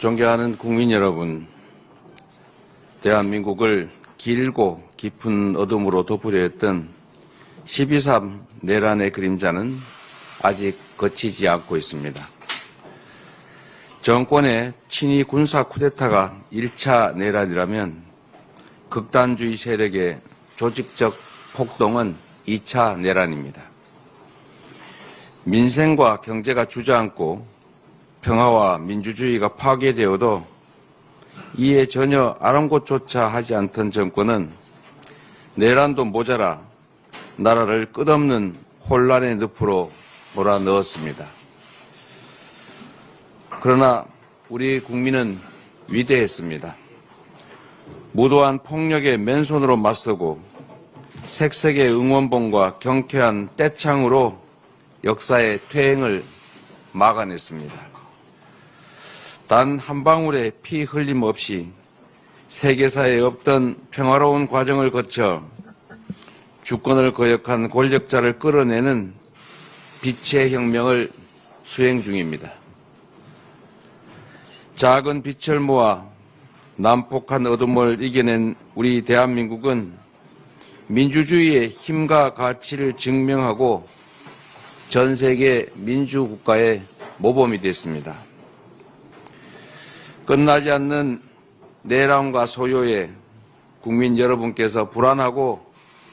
존경하는 국민 여러분, 대한민국을 길고 깊은 어둠으로 덮으려 했던 12.3 내란의 그림자는 아직 거치지 않고 있습니다. 정권의 친위 군사 쿠데타가 1차 내란이라면 극단주의 세력의 조직적 폭동은 2차 내란입니다. 민생과 경제가 주저앉고 평화와 민주주의가 파괴되어도 이에 전혀 아랑곳조차 하지 않던 정권은 내란도 모자라 나라를 끝없는 혼란의 늪으로 몰아넣었습니다. 그러나 우리 국민은 위대했습니다. 무도한 폭력에 맨손으로 맞서고 색색의 응원봉과 경쾌한 떼창으로 역사의 퇴행을 막아냈습니다. 단 한 방울의 피 흘림 없이 세계사에 없던 평화로운 과정을 거쳐 주권을 거역한 권력자를 끌어내는 빛의 혁명을 수행 중입니다. 작은 빛을 모아 난폭한 어둠을 이겨낸 우리 대한민국은 민주주의의 힘과 가치를 증명하고 전 세계 민주국가의 모범이 됐습니다. 끝나지 않는 내란과 소요에 국민 여러분께서 불안하고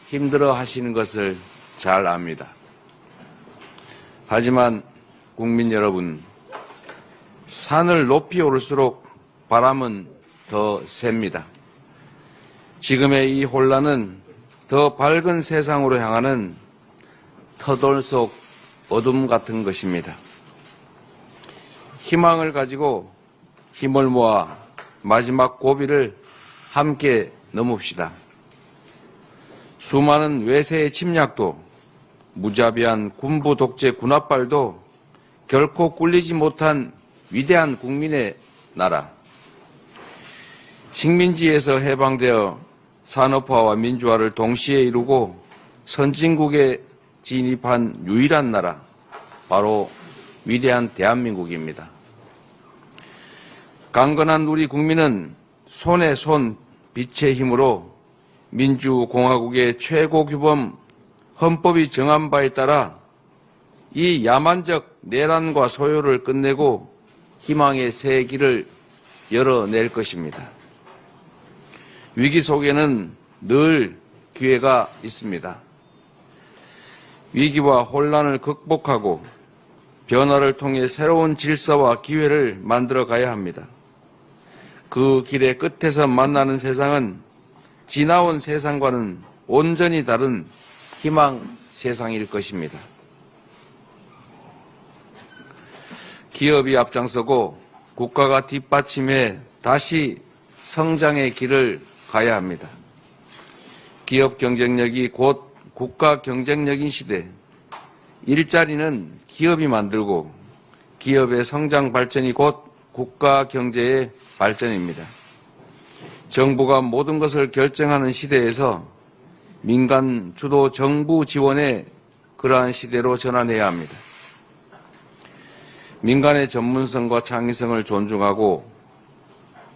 힘들어 하시는 것을 잘 압니다. 하지만 국민 여러분, 산을 높이 오를수록 바람은 더 셉니다. 지금의 이 혼란은 더 밝은 세상으로 향하는 터돌 속 어둠 같은 것입니다. 희망을 가지고 힘을 모아 마지막 고비를 함께 넘읍시다. 수많은 외세의 침략도 무자비한 군부 독재 군합발도 결코 꿀리지 못한 위대한 국민의 나라. 식민지에서 해방되어 산업화와 민주화를 동시에 이루고 선진국에 진입한 유일한 나라, 바로 위대한 대한민국입니다. 강건한 우리 국민은 손에 손 빛의 힘으로 민주공화국의 최고 규범 헌법이 정한 바에 따라 이 야만적 내란과 소요를 끝내고 희망의 새 길을 열어낼 것입니다. 위기 속에는 늘 기회가 있습니다. 위기와 혼란을 극복하고 변화를 통해 새로운 질서와 기회를 만들어 가야 합니다. 그 길의 끝에서 만나는 세상은 지나온 세상과는 온전히 다른 희망 세상일 것입니다. 기업이 앞장서고 국가가 뒷받침해 다시 성장의 길을 가야 합니다. 기업 경쟁력이 곧 국가 경쟁력인 시대, 일자리는 기업이 만들고 기업의 성장 발전이 곧 국가 경제의 발전입니다. 정부가 모든 것을 결정하는 시대에서 민간 주도 정부 지원의 그러한 시대로 전환해야 합니다. 민간의 전문성과 창의성을 존중하고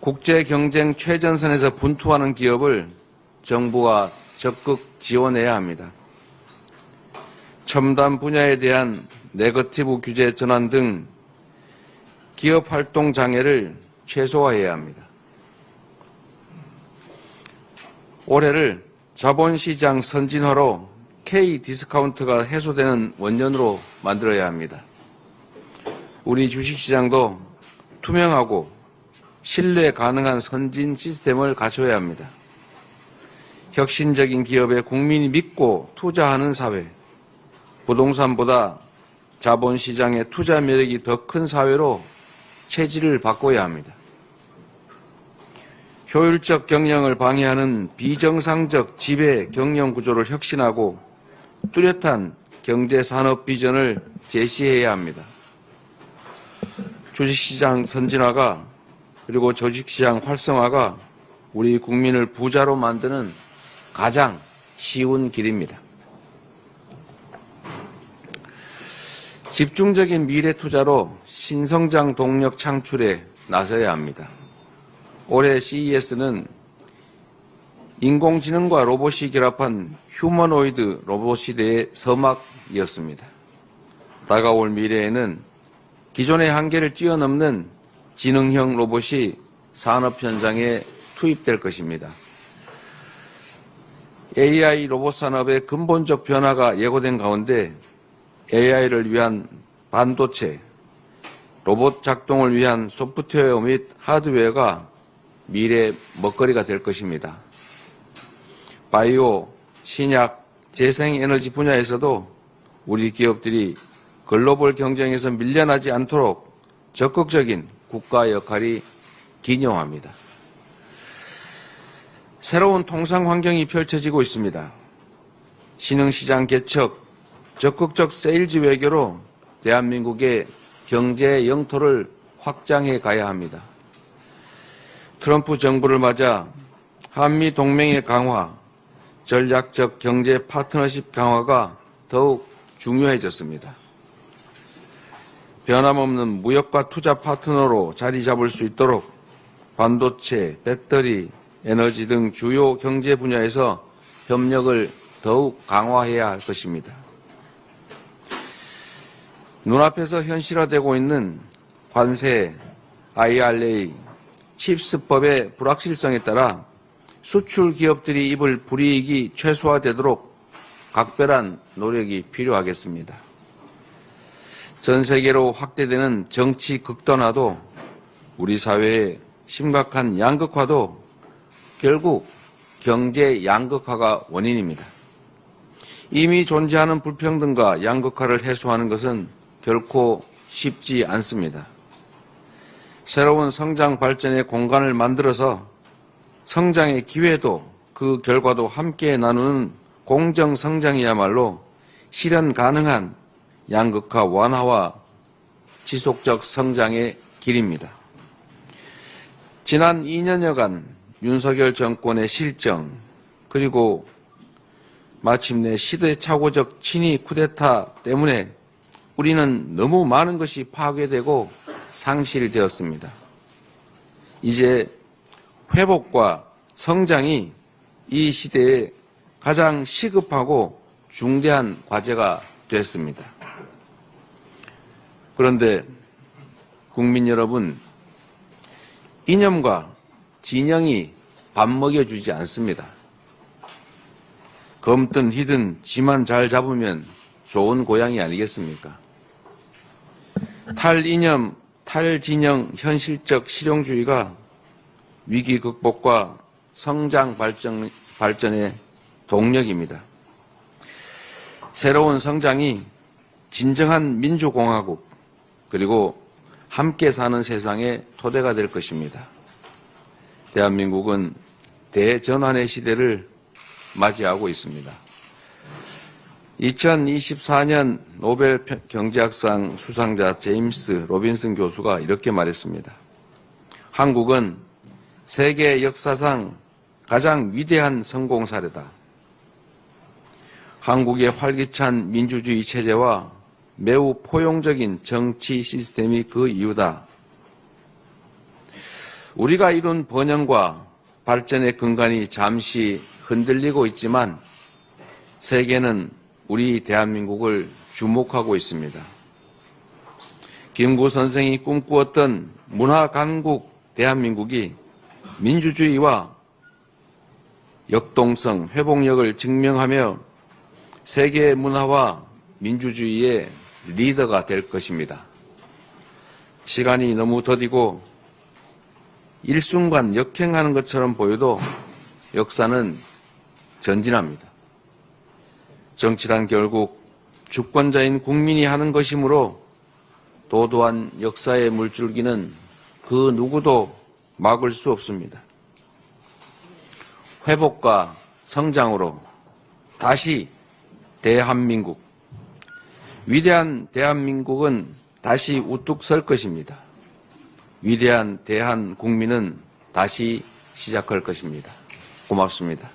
국제 경쟁 최전선에서 분투하는 기업을 정부가 적극 지원해야 합니다. 첨단 분야에 대한 네거티브 규제 전환 등 기업 활동 장애를 최소화해야 합니다. 올해를 자본시장 선진화로 K-디스카운트가 해소되는 원년으로 만들어야 합니다. 우리 주식시장도 투명하고 신뢰 가능한 선진 시스템을 갖춰야 합니다. 혁신적인 기업에 국민이 믿고 투자하는 사회, 부동산보다 자본시장의 투자 매력이 더 큰 사회로 체질을 바꿔야 합니다. 효율적 경영을 방해하는 비정상적 지배 경영 구조를 혁신하고 뚜렷한 경제산업 비전을 제시해야 합니다. 주식시장 선진화가 그리고 조직시장 활성화가 우리 국민을 부자로 만드는 가장 쉬운 길입니다. 집중적인 미래 투자로 신성장 동력 창출에 나서야 합니다. 올해 CES는 인공지능과 로봇이 결합한 휴머노이드 로봇 시대의 서막이었습니다. 다가올 미래에는 기존의 한계를 뛰어넘는 지능형 로봇이 산업 현장에 투입될 것입니다. AI 로봇 산업의 근본적 변화가 예고된 가운데 AI를 위한 반도체, 로봇 작동을 위한 소프트웨어 및 하드웨어가 미래의 먹거리가 될 것입니다. 바이오, 신약, 재생에너지 분야에서도 우리 기업들이 글로벌 경쟁에서 밀려나지 않도록 적극적인 국가 역할이 기념합니다. 새로운 통상 환경이 펼쳐지고 있습니다. 신흥시장 개척, 적극적 세일즈 외교로 대한민국의 경제 영토를 확장해 가야 합니다. 트럼프 정부를 맞아 한미 동맹의 강화, 전략적 경제 파트너십 강화가 더욱 중요해졌습니다. 변함없는 무역과 투자 파트너로 자리 잡을 수 있도록 반도체, 배터리, 에너지 등 주요 경제 분야에서 협력을 더욱 강화해야 할 것입니다. 눈앞에서 현실화되고 있는 관세, IRA, 칩스법의 불확실성에 따라 수출 기업들이 입을 불이익이 최소화되도록 각별한 노력이 필요하겠습니다. 전 세계로 확대되는 정치 극단화도 우리 사회의 심각한 양극화도 결국 경제 양극화가 원인입니다. 이미 존재하는 불평등과 양극화를 해소하는 것은 결코 쉽지 않습니다. 새로운 성장 발전의 공간을 만들어서 성장의 기회도 그 결과도 함께 나누는 공정 성장이야말로 실현 가능한 양극화 완화와 지속적 성장의 길입니다. 지난 2년여간 윤석열 정권의 실정 그리고 마침내 시대착오적 친위 쿠데타 때문에 우리는 너무 많은 것이 파괴되고 상실되었습니다. 이제 회복과 성장이 이 시대에 가장 시급하고 중대한 과제가 됐습니다. 그런데 국민 여러분, 이념과 진영이 밥 먹여주지 않습니다. 검든 희든 지만 잘 잡으면 좋은 고양이 아니겠습니까? 탈이념, 탈진영 현실적 실용주의가 위기 극복과 성장 발전의 동력입니다. 새로운 성장이 진정한 민주공화국 그리고 함께 사는 세상의 토대가 될 것입니다. 대한민국은 대전환의 시대를 맞이하고 있습니다. 2024년 노벨 경제학상 수상자 제임스 로빈슨 교수가 이렇게 말했습니다. 한국은 세계 역사상 가장 위대한 성공 사례다. 한국의 활기찬 민주주의 체제와 매우 포용적인 정치 시스템이 그 이유다. 우리가 이룬 번영과 발전의 근간이 잠시 흔들리고 있지만 세계는 우리 대한민국을 주목하고 있습니다. 김구 선생이 꿈꾸었던 문화강국 대한민국이 민주주의와 역동성, 회복력을 증명하며 세계 문화와 민주주의의 리더가 될 것입니다. 시간이 너무 더디고 일순간 역행하는 것처럼 보여도 역사는 전진합니다. 정치란 결국 주권자인 국민이 하는 것이므로 도도한 역사의 물줄기는 그 누구도 막을 수 없습니다. 회복과 성장으로 다시 대한민국, 위대한 대한민국은 다시 우뚝 설 것입니다. 위대한 대한국민은 다시 시작할 것입니다. 고맙습니다.